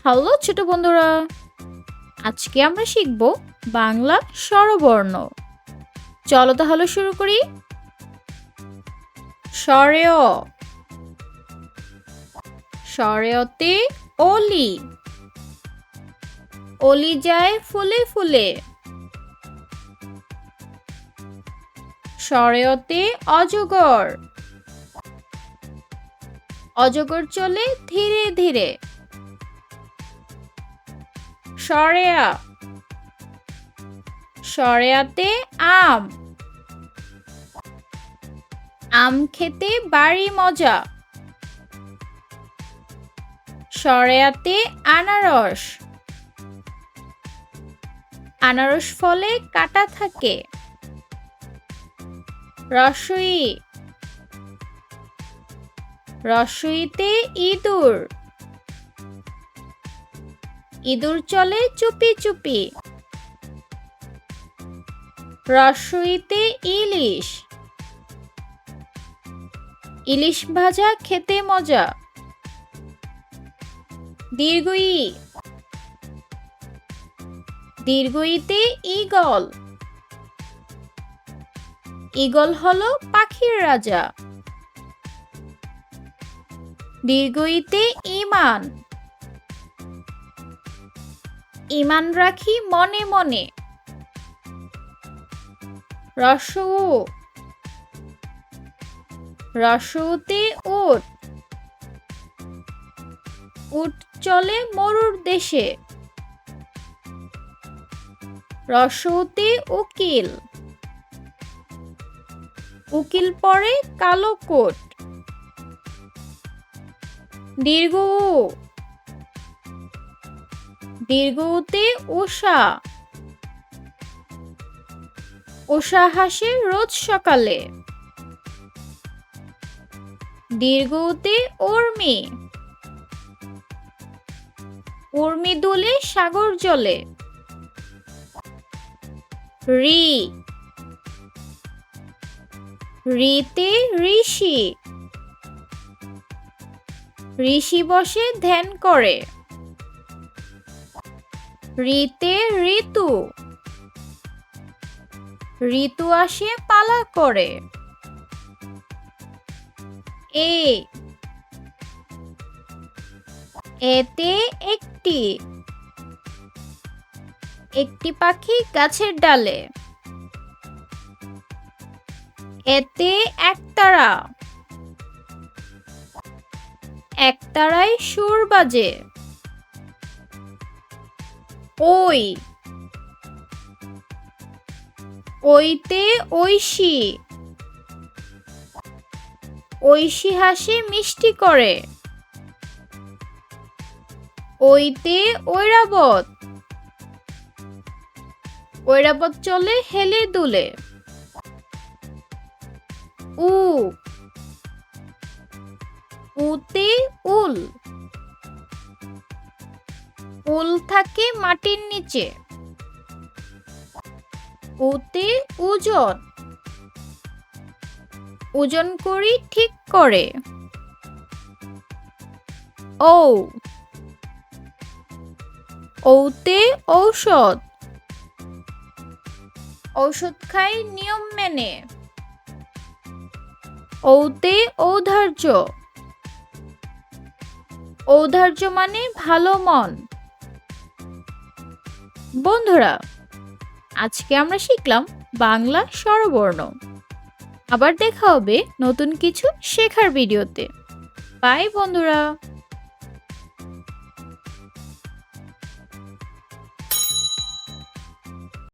Hello ছোট বন্ধুরা, আজকে আমরা শিখব বাংলা স্বরবর্ণ। চলো তাহলে শুরু করি। স্বরে অ, স্বরে অতে অলি, অলি যায় ফুলে ফুলে। স্বরে অতে অজগর, অজগর চলে ধীরে ধীরে। স্বরে আ, স্বরে আতে আম, আম খেতে বাড়ি মজা। স্বরে আতে আনারস, আনারস ফলে কাঁটা থাকে। রস্বই, রস্বইতে ইঁদুর, ইঁদুর চলে চুপি চুপি। রস্বইতে ইলিশ, ইলিশ ভাজা খেতে মজা। দীর্ঘই, দীর্ঘইতে ঈগল, ঈগল হলো পাখির রাজা। দীর্ঘইতে ঈমান, ঈমান রাখি মনে মনে। রস্য উ, রস্যতে উট, উট চলে মরুর দেশে। রস্যতে উকিল, উকিল পরে কালো কোট। দীর্ঘ উ, দীর্ঘ উতে উষা, উষা হাসে রোজ সকালে। দীর্ঘ উতে উর্মি, উর্মি দুলে সাগর জলে। রি, রিতে ঋষি, ঋষি বসে ধ্যান করে। ঋতে ঋতু, ঋতু আসে পালা করে। এ, এতে একটি, একটি পাখি গাছের ডালে। এতে একতারা, একতারায় সুর বাজে। ওই, ওইতে ঐশী, ঐশী হাসি মিষ্টি করে। ওইতে ঐরাবত, ঐরাবত চলে হেলে দুলে। উ, উতে উল, উল থাকে মাটির নিচে। উতে ওজন, ওজন করি ঠিক করে। ও, ওতে ঔষধ, ঔষধ খাই নিয়ম মেনে। ঔতে ঔদার্য, ঔদার্য মানে ভালো মন। বন্ধুরা, আজকে আমরা শিখলাম বাংলা স্বরবর্ণ। আবার দেখা হবে নতুন কিছু শেখার ভিডিওতে। বাই বন্ধুরা।